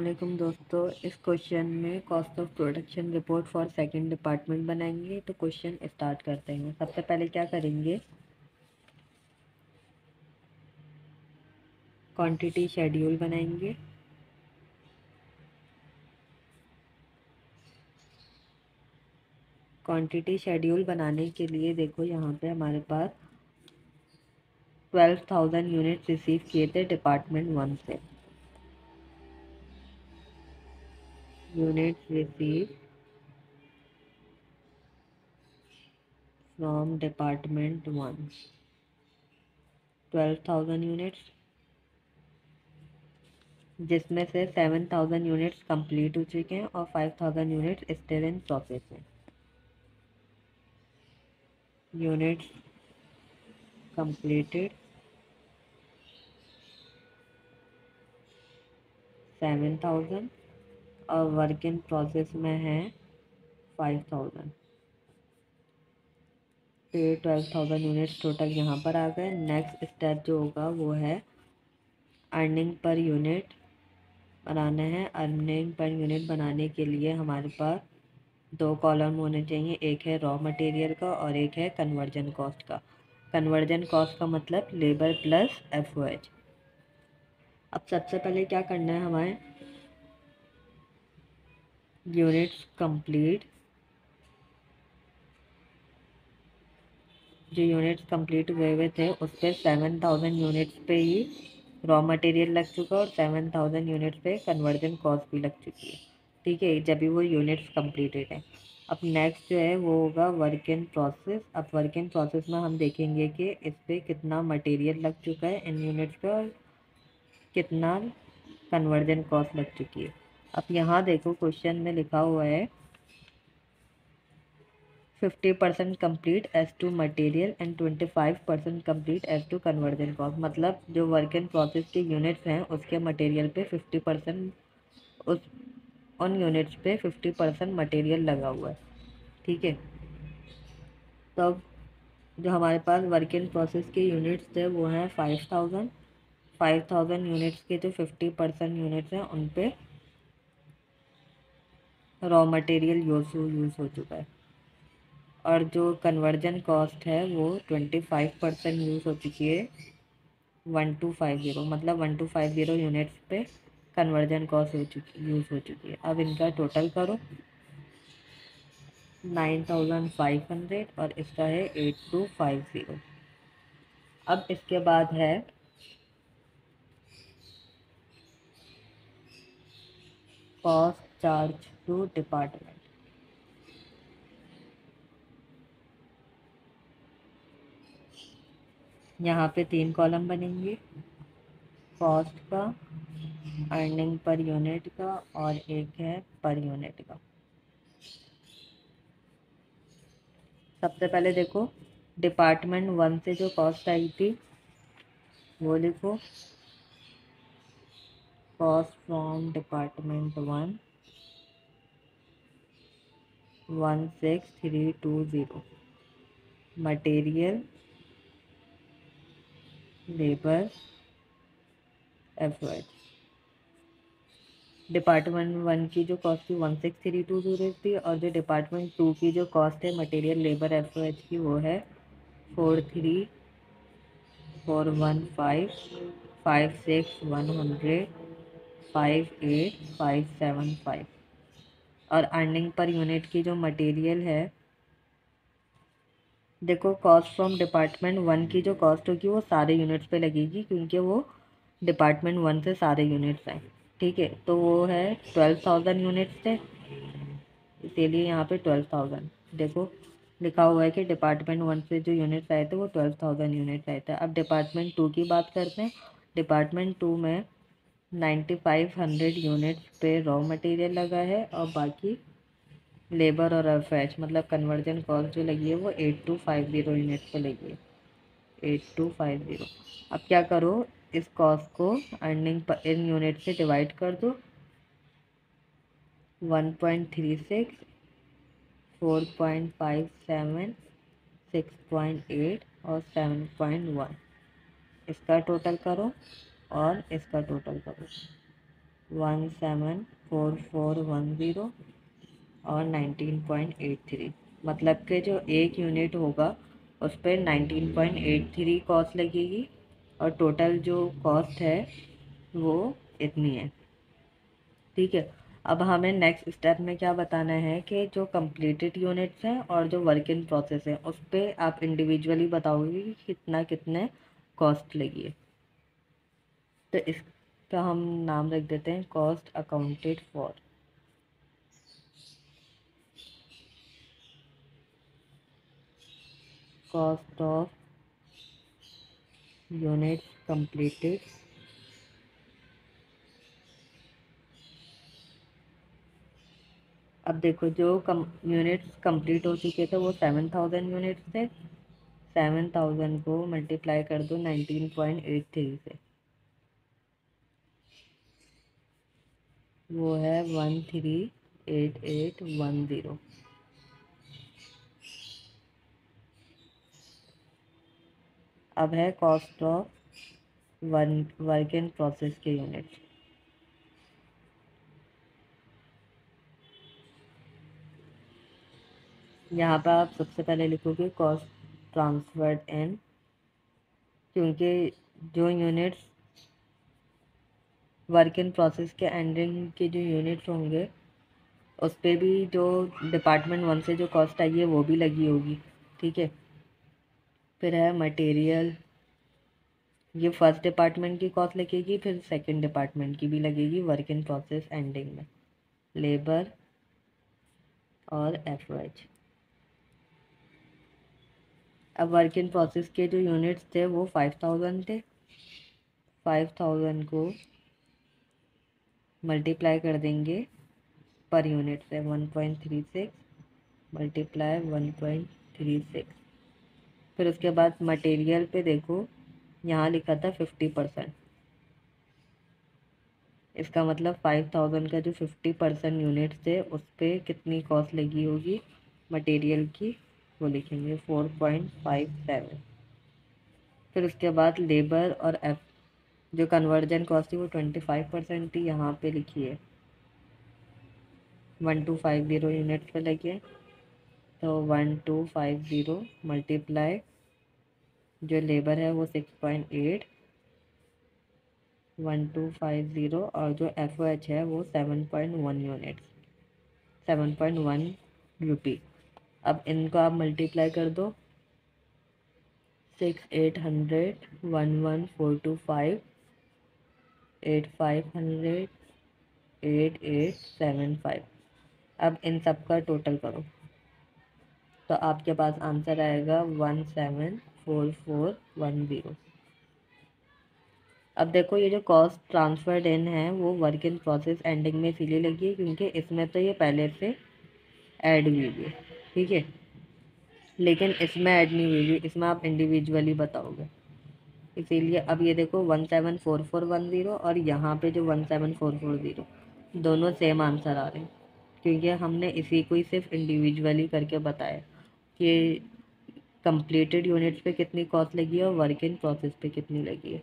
अस्सलामुअलैकुम दोस्तों, इस क्वेश्चन में cost of production report for second department बनाएंगे। तो क्वेश्चन स्टार्ट करते हैं। सबसे पहले क्या करेंगे, क्वांटिटी शेड्यूल बनाएंगे। क्वांटिटी शेड्यूल बनाने के लिए देखो यहाँ पे हमारे पास 12,000 यूनिट रिसीव किए थे डिपार्टमेंट 1 से। Unit receive from department 1 12,000 units, जिसमें से 7,000 यूनिट्स कंप्लीट हो चुके हैं और 5,000 यूनिट्स स्टिल इन प्रोसेस हैं। यूनिट्स कंप्लीटेड 7,000 और वर्क इन प्रोसेस में है 5,000। तो ये 12,000 यूनिट्स टोटल यहाँ पर आ गए। नेक्स्ट स्टेप जो होगा वो है अर्निंग पर यूनिट बनाना है। अर्निंग पर यूनिट बनाने के लिए हमारे पास दो कॉलम होने चाहिए, एक है रॉ मटेरियल का और एक है कन्वर्जन कॉस्ट का। कन्वर्जन कॉस्ट का मतलब लेबर प्लस एफओएच। अब सबसे पहले क्या करना है, हमारे यूनिट्स कंप्लीट, जो यूनिट्स कंप्लीट हुए थे उस पर 7,000 यूनिट्स पे ही रॉ मटेरियल लग चुका और 7,000 यूनिट्स पे कन्वर्जन कॉस्ट भी लग चुकी है। ठीक है, जब भी वो यूनिट्स कंप्लीटेड है। अब नेक्स्ट जो है वो होगा वर्क इन प्रोसेस। अब वर्क इन प्रोसेस में हम देखेंगे कि इस पर कितना मटेरियल लग चुका है इन यूनिट्स पे और कितना कन्वर्जन कॉस्ट लग चुकी है। अब यहाँ देखो क्वेश्चन में लिखा हुआ है 50% complete as to material and 25% complete as to conversion cost. मतलब जो वर्क इन प्रोसेस के यूनिट्स हैं उसके मटेरियल पे 50%, उस उन यूनिट्स पे 50% मटेरियल लगा हुआ है। ठीक है, तब जो हमारे पास वर्क इन प्रोसेस के यूनिट्स थे वो हैं 5,000। 5,000 यूनिट्स के जो 50% यूनिट्स हैं उन पे रॉ मटेरियल यूज़ हो चुका है और जो कन्वर्जन कॉस्ट है वो 25% यूज़ हो चुकी है। 1250 मतलब 1250 यूनिट्स पे कन्वर्जन कॉस्ट यूज़ हो चुकी है। अब इनका टोटल करो 9,500 और इसका है 8,250। अब इसके बाद है कॉस्ट चार्ज टू डिपार्टमेंट। यहाँ पे 3 कॉलम बनेंगे, कॉस्ट का, अर्निंग पर यूनिट का और एक है पर यूनिट का। सबसे पहले देखो डिपार्टमेंट 1 से जो कॉस्ट आई थी वो लिखो, cost from department 1 16,320। Material, labour, FOH. Department 1 की जो कॉस्ट थी 16,320 थी और जो डिपार्टमेंट 2 की जो कॉस्ट है मटेरियल, लेबर, एफओएच की वो है 43,415, 56,100, 58,575। और अर्निंग पर यूनिट की जो मटेरियल है, देखो कॉस्ट फ्रॉम डिपार्टमेंट 1 की जो कॉस्ट होगी वो सारे यूनिट्स पे लगेगी क्योंकि वो डिपार्टमेंट 1 से सारे यूनिट्स हैं। ठीक है, तो वो है 12,000 यूनिट्स थे, इसीलिए यहाँ पे 12,000 देखो लिखा हुआ है कि डिपार्टमेंट 1 से जो यूनिट्स आए थे वो 12,000 यूनिट्स आए थे। अब डिपार्टमेंट 2 की बात करते हैं। डिपार्टमेंट 2 में 9,500 यूनिट्स पे रॉ मटेरियल लगा है और बाकी लेबर और एफएच मतलब कन्वर्जन कॉस्ट जो लगी है वो 8,250 यूनिट पे लगी है, 8,250। अब क्या करो, इस कॉस्ट को अर्निंग पर इन यूनिट से डिवाइड कर दो। 1.36, 4.57, 6.8 और 7.1। इसका टोटल करो और इसका टोटल करो 174410 और 19.83, मतलब कि जो एक यूनिट होगा उस पर 19.83 कॉस्ट लगेगी और टोटल जो कॉस्ट है वो इतनी है। ठीक है। अब हमें नेक्स्ट स्टेप में क्या बताना है कि जो कंप्लीटेड यूनिट्स हैं और जो वर्क इन प्रोसेस है उस पर आप इंडिविजुअली बताओगे कि कितना कितने कॉस्ट लगी है। तो इसका हम नाम रख देते हैं cost accounted for. Cost of units completed. अब देखो जो यूनिट्स कंप्लीट हो चुके थे वो 7,000 यूनिट्स थे। 7,000 को मल्टीप्लाई कर दो 19.83 से, वो है 138810। अब है cost of work in process के यूनिट्स। यहाँ पर आप सबसे पहले लिखोगे कॉस्ट ट्रांसफर्ड इन, क्योंकि जो यूनिट्स वर्क इन प्रोसेस के एंडिंग के जो यूनिट्स होंगे उस पर भी जो डिपार्टमेंट वन से जो कॉस्ट आई है वो भी लगी होगी। ठीक है। फिर है मटेरियल, ये फर्स्ट डिपार्टमेंट की कॉस्ट लगेगी, फिर सेकंड डिपार्टमेंट की भी लगेगी वर्क इन प्रोसेस एंडिंग में। लेबर और एफओएच। अब वर्क इन प्रोसेस के जो यूनिट्स थे वो 5,000 थे। 5,000 को मल्टीप्लाई कर देंगे पर यूनिट से, 1.36 मल्टीप्लाई 1.36। फिर उसके बाद मटेरियल पे देखो यहाँ लिखा था 50%। इसका मतलब 5,000 का जो 50% यूनिट थे उस पर कितनी कॉस्ट लगी होगी मटेरियल की, वो लिखेंगे 4.57। फिर उसके बाद लेबर और एफ जो कन्वर्जन कॉस्ट थी वो 25% थी, यहाँ पे लिखिए 1250 यूनिट्स पे लगे। तो 1250 मल्टीप्लाई जो लेबर है वो 6.8, 1250 और जो एफ ओ एच है वो 7.1 यूनिट्स, 7.1 रुपी। अब इनको आप मल्टीप्लाई कर दो 6,800 11,425 8,500 8,875। अब इन सब का टोटल करो तो आपके पास आंसर आएगा 174410। अब देखो ये जो कॉस्ट ट्रांसफर्ड इन है वो वर्क इन प्रोसेस एंडिंग में इसीलिए लगी है क्योंकि इसमें तो ये पहले से ऐड हुई है। ठीक है। लेकिन इसमें ऐड नहीं हुई है, इसमें आप इंडिविजुअली बताओगे, इसीलिए अब ये देखो 174410 और यहाँ पे जो 174410 दोनों सेम आंसर आ रहे हैं क्योंकि हमने इसी को ही सिर्फ इंडिविजुअली करके बताया कि कंप्लीटेड यूनिट्स पे कितनी कॉस्ट लगी है और वर्क इन प्रोसेस पे कितनी लगी है।